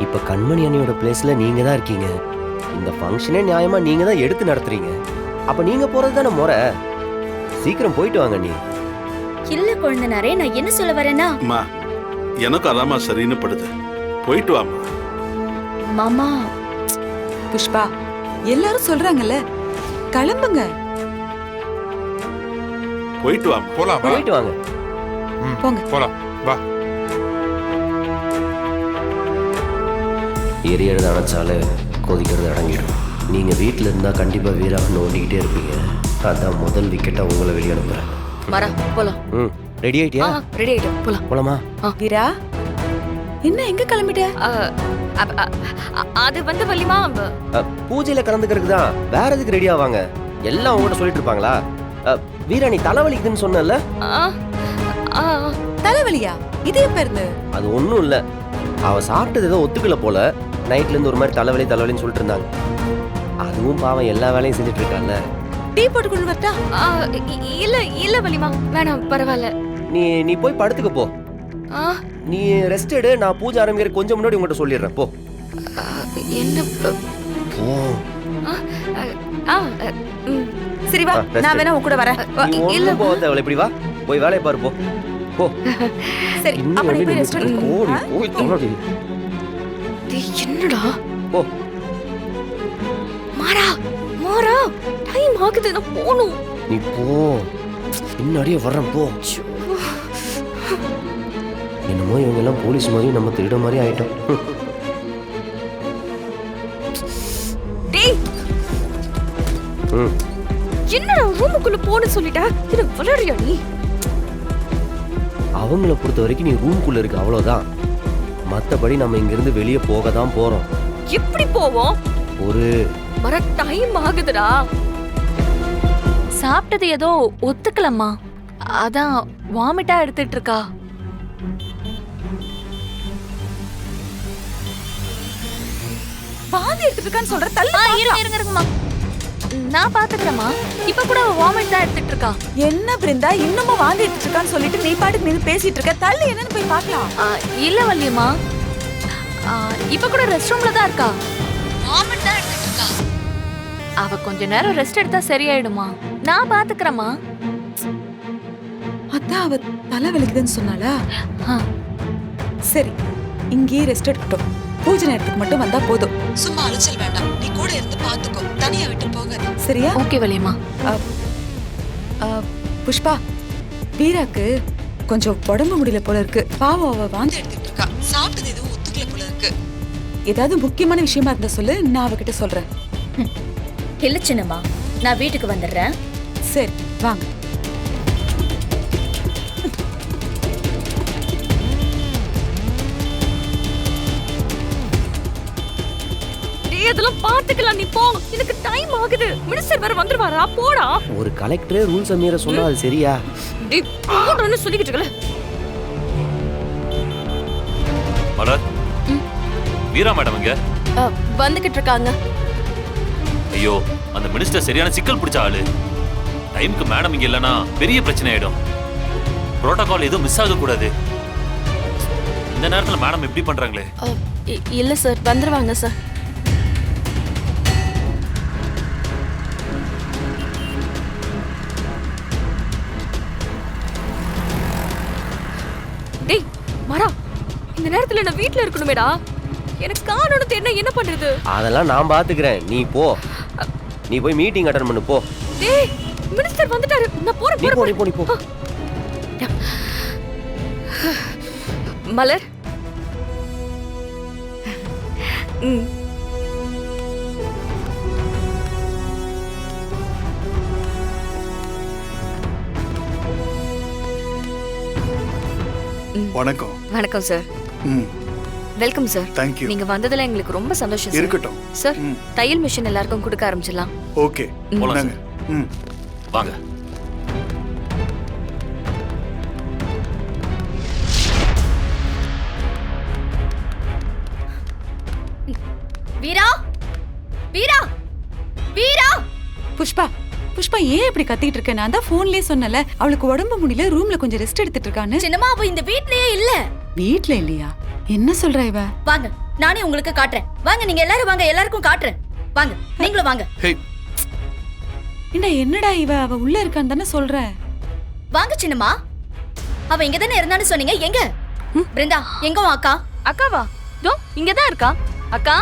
இப்ப கண்மணி அண்ணியோட பிளேஸ்ல நீங்க தான் இருக்கீங்க. இந்த ஃபங்க்ஷனே நியாயமா நீங்க தான் எடுத்து நடத்துறீங்க. அப்ப நீங்க போறது தானே முறை. சீக்கிரம் போயிட்டு வாங்க நீ. இல்ல குழந்தனாரே, நான் என்ன சொல்ல வரேன்னா, அம்மா எனக்கு அதாம்மா சரின்னு படுது. போயிட்டு வாம்மா. மாமா. புஷ்பா, எல்லாரும் சொல்றாங்கல்ல, கிளம்புங்க. போயிட்டு வாம்மா. போலாம் வா. போயிட்டு வாங்க. போங்க. போலாம் வா. எரியறது அணைச்சாலே கொதிக்கிறது அடங்கிடும். நீங்க வீட்டில் இருந்தா கண்டிப்பா வீராக நோண்டிக்கிட்டே இருப்பீங்க. அதான் முதல் விக்கெட்டை உங்களை வெளியே அனுப்புறேன். வரா போலாம். ரெடி ஆயிட்டியா? ரெடி ஆயிட்டோம், போலாம். போலாமா? வீரா, என்ன எங்க கிளம்பிட்ட? அது வந்து வள்ளிமா, பூஜையில கலந்துக்கிறதுக்கு தான். வேற எதுக்கு ரெடி ஆவாங்க? எல்லாம் உங்கள்கிட்ட சொல்லிட்டு இருப்பாங்களா? வீரா, நீ தலைவலிக்குதுன்னு சொன்னல. தலைவலியா? இது எப்ப இருந்து? அது ஒண்ணும் இல்ல. அவ சாப்பிட்டது ஏதோ ஒத்துக்கல போல. நைட்ல இருந்து ஒரு மாதிரி தலைவலின்னு சொல்லிட்டு இருந்தாங்க. அதுவும் பாவம் எல்லா வேலையும் செஞ்சுட்டு இருக்கான்ல. டீ போட்டு கொண்டு வரட்டா? இல்ல இல்ல வள்ளிமா, வேணாம், பரவாயில்ல. நீ போய் படுத்துக்க போ. நீ ரெஸ்ட் எடு. நான் பூஜை ஆரம்பிக்கிற கொஞ்சம் முன்னாடி உங்கள்கிட்ட சொல்லிடுறேன். போ. என்ன போ. சரி வா, நான் வேணா உன் கூட வரேன். இல்ல போ தேவலை, இப்படி வா. போய் வேலையை பாரு. போ போ. சரி, அப்ப நீ போய் ரெஸ்ட் எடு. போய் தொலைடி. என்னடா? போ. மாறா மாறா, டைம் ஆகுது, நான் போணும். நீ போ. பின்னாடியே வர்றேன். போ. என்னமோ இவங்க எல்லாம் போலீஸ் மாதிரி நம்ம திருட மாதிரி ஆயிட்டோம். டேய், என்ன ரூமுக்குள்ள போன்னு சொல்லிட்ட? இது வளரியா நீ? அவங்கள பொறுத்த வரைக்கும் நீ ரூம்குள்ள இருக்கு, அவ்வளவுதான். மத்தபடி நம்ம இங்க இருந்து வெளியே போக தான் போறோம். எப்படி போவோம்? ஒரு வர டைம் ஆகுதுடா. சாப்பிட்டது ஏதோ ஒத்துக்கலம்மா, அதான் வாமிட்டா எடுத்துட்டு இருக்கா. பாதி எடுத்துட்டு இருக்கான்னு சொல்ற. தள்ளு. இருங்கம்மா, நான் பாத்துக்கிறேம்மா. இப்ப கூட வாமிட் தான் எடுத்துட்டு இருக்கா. என்ன பிருந்தா, இன்னமும் வாந்தி எடுத்துட்டு இருக்கான்னு சொல்லிட்டு நீ பாட்டுக்கு நின்னு பேசிட்டு இருக்க. தள்ளு, என்னன்னு போய் பார்க்கலாம். இல்ல வள்ளியம்மா, இப்ப கூட ரெஸ்ட் ரூம்ல தான் இருக்கா. வாமிட் தான் எடுத்துட்டு இருக்கா. அவ கொஞ்ச நேரம் ரெஸ்ட் எடுத்தா சரியாயிடுமா. நான் பாத்துக்கிறேம்மா. அதான் அவ தலை வலிக்குதுன்னு சொன்னாளா? சரி, இங்கேயே ரெஸ்ட் எடுக்கட்டும். பூஜை நேரத்துக்கு மட்டும் வந்தா போதும். சும்மா அலைச்சல் வேண்டாம். நீ கூட இருந்து பாத்துக்கோ. தனியா விட்டு போகாத, சரியா? ஓகே வள்ளியம்மா. புஷ்பா, வீராக்கு கொஞ்சம் உடம்பு முடியல போல இருக்கு. பாவம், அவ வாந்தி எடுத்துட்டு இருக்கா. சாப்பிட்டது எதுவும் ஒத்துக்கல போல இருக்கு. ஏதாவது முக்கியமான விஷயமா இருந்தா சொல்லு, நான் அவகிட்ட சொல்றேன். இல்ல சின்னம்மா, நான் வீட்டுக்கு வந்துடுறேன். சரி, வாங்க. இதெல்லாம் பாத்துக்கலாம், நீ போ. எனக்கு டைம் ஆகுது. மினிஸ்டர் வேற வந்துருவாரா? போடா. ஒரு கலெக்டரே ரூல்ஸ் மீற சொன்னா அது சரியா? டேய், போடுன்னு சொல்லிக்கிட்டு இருக்கல. மலர், வீரா மேடம் இங்க வந்துகிட்டு இருக்காங்க. ஐயோ, அந்த மினிஸ்டர் சரியான சிக்கல் பிடிச்ச ஆளு. டைம்க்கு மேடம் இங்க இல்லனா பெரிய பிரச்சனை ஆயிடும். புரோட்டோகால் எதுவும் மிஸ் ஆக கூடாது. இந்த நேரத்துல மேடம் எப்படி பண்றாங்களே? இல்ல சார், வந்துருவாங்க சார். டேய் மாறா, இந்த நேரத்துல நான் வீட்ல இருக்கணுமேடா. எனக்கு காணணும் தெரியல, என்ன பண்றது? அதெல்லாம் நான் பாத்துக்கிறேன். நீ போ. நீ போய் மீட்டிங் அட்டெண்ட் பண்ணு. போ. டேய், மினிஸ்டர் வந்துட்டாரு. நான் போறேன். நீ போ. மலர், வணக்கம். வணக்கம் sir. Welcome sir. Thank you. நீங்க வந்ததுல எங்களுக்கு ரொம்ப சந்தோஷம் சார். இருக்கட்டும் சார், தையல் மிஷின் எல்லாருக்கும் கொடுக்க ஆரம்பிச்சிடலாம். ஓகே, போலாம். வாங்க. வீரா, வீரா, வீரா. புஷ்பா, புஷ்பா, ஏன் இப்படி கத்திட்டு இருக்க? நான் தான் போன்லயே சொன்னல, அவளுக்கு உடம்பு முடியல, ரூம்ல கொஞ்சம் ரெஸ்ட் எடுத்துட்டு இருக்கான்னு. சின்னம்மா, அவ இந்த வீட்லயே இல்ல. வீட்ல இல்லையா? என்ன சொல்ற இவ? வாங்க, நானே உங்களுக்கு காட்டுறேன். வாங்க, நீங்க எல்லாரும் வாங்க, எல்லாருக்கும் காட்டுறேன். வாங்க, நீங்களும் வாங்க. என்னடா இவ? அவ உள்ள இருக்கான்னு தானே சொல்றேன். வாங்க சின்னம்மா. அவ இங்க தானே இருந்தான்னு சொன்னீங்க. எங்க பிருந்தா? எங்க உன் அக்கா? அக்காவா? தோ இங்கதான் இருக்கா. அக்கா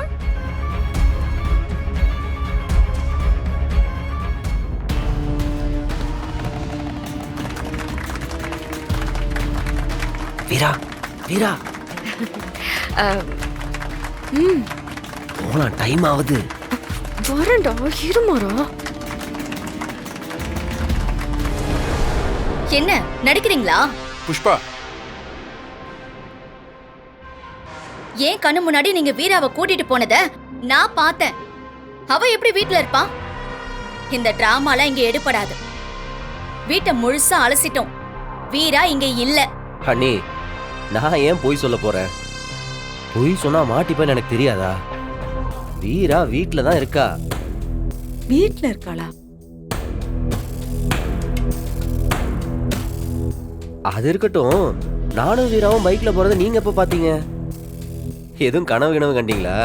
வீரா வீரா போலாம், டைம் ஆகுது. வரேன்டா, இருமாறா. என்ன நடிக்கிறீங்களா? புஷ்பா, ஏன் கண்ணு முன்னாடி நீங்க வீராவை கூட்டிட்டு போனத நான் பார்த்தேன். அவ எப்படி வீட்ல இருப்பா? இந்த டிராமாலாம் இங்க எடுபடாது. வீட்டை முழுசா அலசிட்டோம். வீரா இங்க இல்ல. ஹனி, நான் ஏன் பொய் சொல்ல போறேன்? பொய் சொன்னா மாட்டிப்பேன்னு எனக்கு தெரியாதா? வீரா வீட்ல தான் இருக்கா. வீட்ல இருக்காளா? அது இருக்கட்டும், நானும் வீராவும் பைக்ல போறத நீங்க எப்ப பாத்தீங்க? எதுவும் கனவு கண்டீங்களா?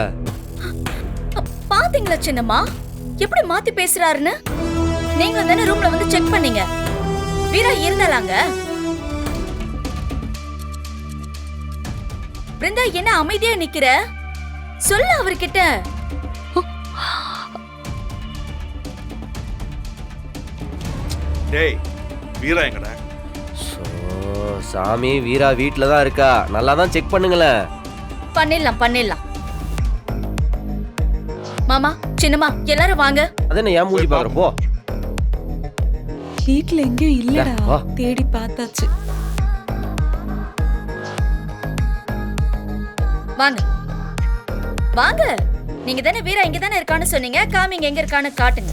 பாத்தீங்களா சின்னம்மா எப்படி மாத்தி பேசுறாருன்னு? நீங்களும் தானே ரூம்ல வந்து செக் பண்ணீங்க. வீரா இருந்தாலாங்க? பிருந்தா, என்ன அமைதியா நிக்கிற? சொல்ல அவர்கிட்ட. டேய் வீரா எங்கடா? சாமி, வீரா வீட்ல தான் இருக்கா. நல்லா தான் செக் பண்ணுங்களேன். பண்ணிடலாம். மாமா, சின்னம்மா, எல்லாரும் வாங்க. அதென்ன ஏன் மூஞ்சி பாக்குறப்போ? வீட்ல எங்கேயும் இல்லடா. வா. தேடி பார்த்தாச்சு. வாங்க வாங்க. நீங்க தானே வீரா இங்க தானே இருக்கான்னு சொன்னீங்க. காமிங்க, எங்க இருக்கான்னு காட்டுங்க.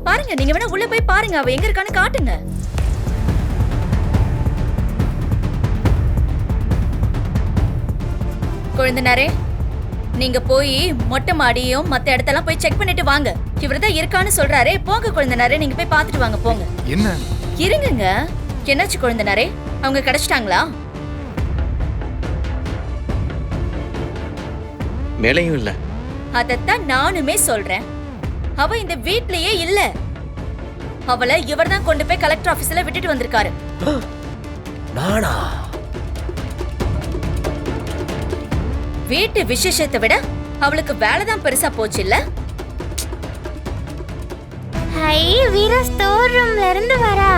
பாருங்க, நீங்க வேணா உள்ள போய் பாருங்க. அவ எங்க இருக்கான்னு காட்டுங்க. குழந்தைனாரே, நீங்க போய் மொட்டை மாடியும் மத்த இடத்தெல்லாம் போய் செக் பண்ணிட்டு வாங்க. இவர்தான் இருக்கான்னு சொல்றாரே. போங்க குழந்தைனாரே, நீங்க போய் பாத்துட்டு வாங்க. போங்க. என்ன இருங்க. என்னாச்சு குழந்தைனாரே? அவங்க கிடைச்சிட்டாங்களா? மேலையும் இல்ல. அதத்தான் நானுமே சொல்றேன். அவ இந்த வீட்லயே இல்ல. அவளை இவர்தான் கொண்டு போய் கலெக்டர் ஆபீஸ்ல விட்டுட்டு வந்திருக்காரு. நானா? வீட்டு விசேஷத்தை விட அவளுக்கு வேலைதான் பெருசா போச்சு இல்ல? ஹை, வீரா ஸ்டோர் ரூம்ல இருந்து வரா.